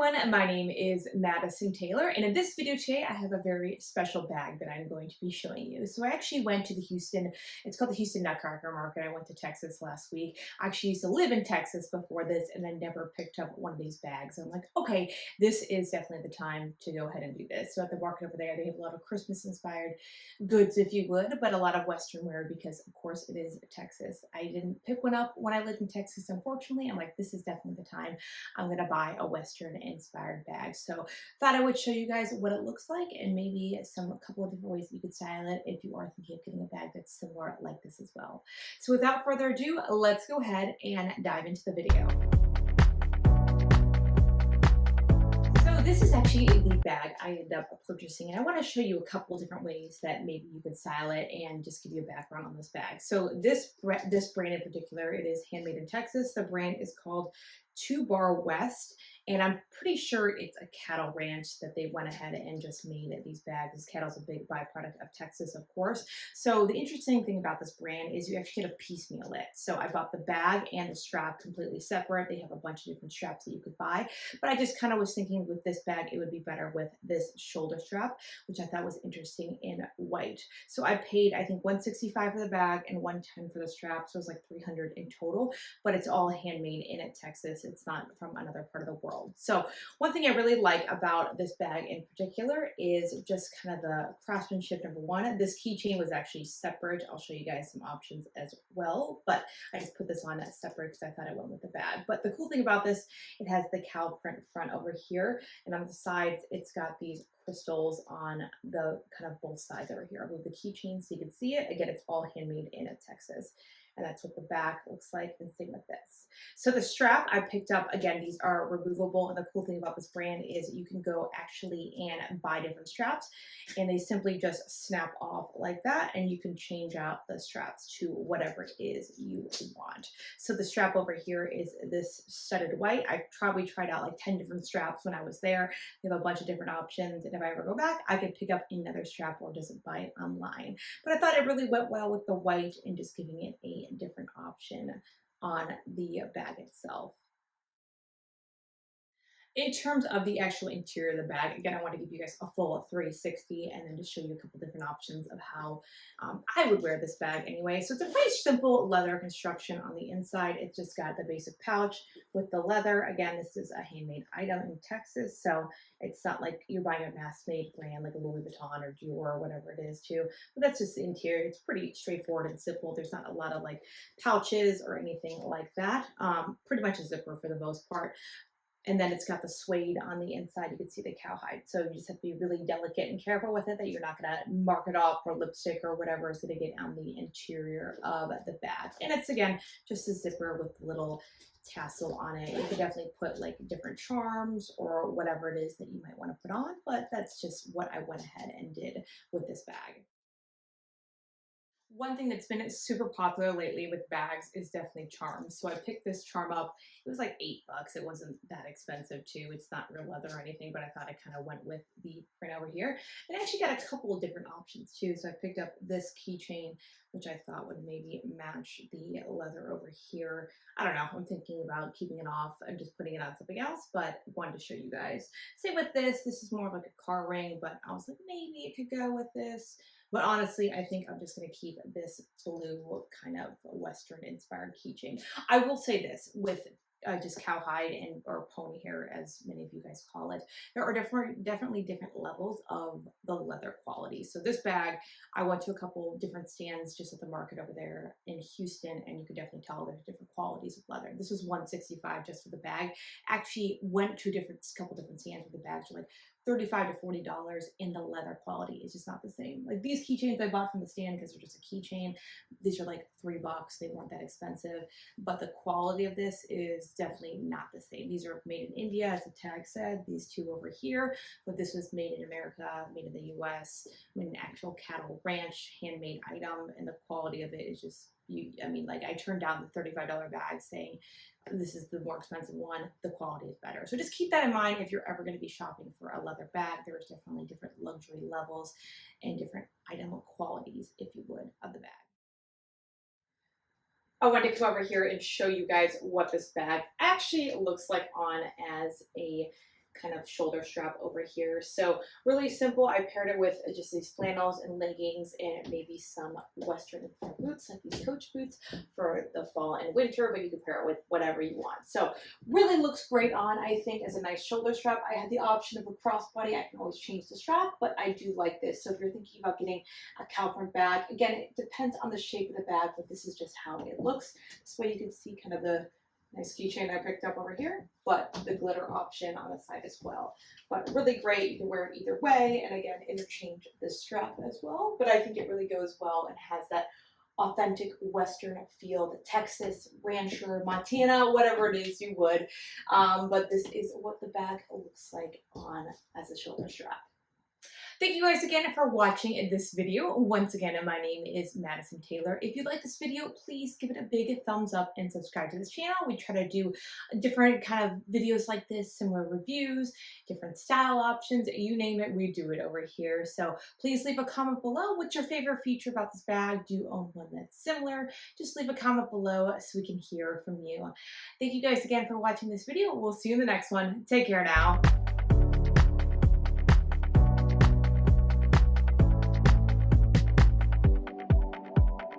everyone, my name is Madison Taylor, and in this video today I have a very special bag that I'm going to be showing you. So I actually went to the it's called the Houston Nutcracker Market. I went to Texas last week. I actually used to live in Texas before this and I never picked up one of these bags. I'm like, okay, this is definitely the time to go ahead and do this. So at the market over there, they have a lot of Christmas inspired goods, if you would, but a lot of Western wear because of course it is Texas. I didn't pick one up when I lived in Texas, unfortunately. I'm like, this is definitely the time I'm gonna buy a Western inspired bag. So thought I would show you guys what it looks like and maybe a couple of different ways that you could style it if you are thinking of getting a bag that's similar like this as well. So without further ado, let's go ahead and dive into the video. So this is actually the bag I ended up purchasing, and I want to show you a couple different ways that maybe you could style it and just give you a background on this bag. So this brand in particular, it is handmade in Texas. The brand is called Two Bar West, and I'm pretty sure it's a cattle ranch that they went ahead and just made these bags. Cattle's a big byproduct of Texas, of course. So the interesting thing about this brand is you actually get a piecemeal it. So I bought the bag and the strap completely separate. They have a bunch of different straps that you could buy, but I just kind of was thinking with this bag, it would be better with this shoulder strap, which I thought was interesting in white. So I paid, I think, $165 for the bag and $110 for the strap. So it was like $300 in total, but it's all handmade in Texas. It's not from another part of the world. So one thing I really like about this bag in particular is just kind of the craftsmanship. Number one, this keychain was actually separate. I'll show you guys some options as well, but I just put this on as separate because I thought it went with the bag. But the cool thing about this, it has the cow print front over here, and on the sides, it's got these crystals on the kind of both sides over here. I'll move the keychain so you can see it. Again, it's all handmade in Texas. And that's what the back looks like, and same with this. So the strap I picked up, again, these are removable, and the cool thing about this brand is you can go actually and buy different straps, and they simply just snap off like that, and you can change out the straps to whatever it is you want. So the strap over here is this studded white. I probably tried out like 10 different straps when I was there. They have a bunch of different options, and if I ever go back, I could pick up another strap or just buy it online. But I thought it really went well with the white and just giving it a different option on the bag itself. In terms of the actual interior of the bag, again, I want to give you guys a full 360 and then just show you a couple different options of how I would wear this bag anyway. So it's a pretty simple leather construction on the inside. It's just got the basic pouch with the leather. Again, this is a handmade item in Texas, so it's not like you're buying a mass-made brand like a Louis Vuitton or Dior or whatever it is too. But that's just the interior. It's pretty straightforward and simple. There's not a lot of like pouches or anything like that. Pretty much a zipper for the most part. And then it's got the suede on the inside. You can see the cowhide. So you just have to be really delicate and careful with it that you're not going to mark it off or lipstick or whatever is going to get on the interior of the bag. And it's, again, just a zipper with a little tassel on it. You could definitely put like different charms or whatever it is that you might want to put on, but that's just what I went ahead and did with this bag. One thing that's been super popular lately with bags is definitely charms. So I picked this charm up. It was like $8. It wasn't that expensive too. It's not real leather or anything, but I thought I kind of went with the print over here. And I actually got a couple of different options too. So I picked up this keychain, which I thought would maybe match the leather over here. I don't know. I'm thinking about keeping it off and just putting it on something else, but wanted to show you guys. Same with this. This is more of like a car ring, but I was like, maybe it could go with this. But honestly, I think I'm just going to keep this blue kind of Western inspired keychain. I will say this with just cowhide and or pony hair, as many of you guys call it. There are definitely different levels of the leather quality. So this bag, I went to a couple different stands just at the market over there in Houston, and you could definitely tell there's different qualities of leather. This was $165 just for the bag. Actually went to couple different stands where the bags were like $35 to $40, and the leather quality is just not the same. Like these keychains I bought from the stand because they're just a keychain. These are like $3. They weren't that expensive, but the quality of this is definitely not the same. These are made in India, as the tag said. These two over here, but this was made in America, made in the U.S., made an actual cattle ranch, handmade item, and the quality of it is just I mean, like I turned down the $35 bag saying this is the more expensive one, the quality is better. So just keep that in mind if you're ever going to be shopping for a leather bag. There's definitely different luxury levels and different item qualities, if you would, of the bag. I wanted to come over here and show you guys what this bag actually looks like on as a kind of shoulder strap over here. So really simple. I paired it with just these flannels and leggings and maybe some Western boots, like these Coach boots for the fall and winter, but you can pair it with whatever you want. So really looks great on, I think, as a nice shoulder strap. I had the option of a crossbody. I can always change the strap, but I do like this. So if you're thinking about getting a cowgirl bag, again, it depends on the shape of the bag, but this is just how it looks. This way you can see kind of the nice keychain I picked up over here, but the glitter option on the side as well. But really great. You can wear it either way, and again, interchange the strap as well. But I think it really goes well and has that authentic Western feel, the Texas, Rancher, Montana, whatever it is you would. But this is what the bag looks like on as a shoulder strap. Thank you guys again for watching this video. Once again, my name is Madison Taylor. If you like this video, please give it a big thumbs up and subscribe to this channel. We try to do different kind of videos like this, similar reviews, different style options, you name it, we do it over here. So please leave a comment below. What's your favorite feature about this bag? Do you own one that's similar? Just leave a comment below so we can hear from you. Thank you guys again for watching this video. We'll see you in the next one. Take care now.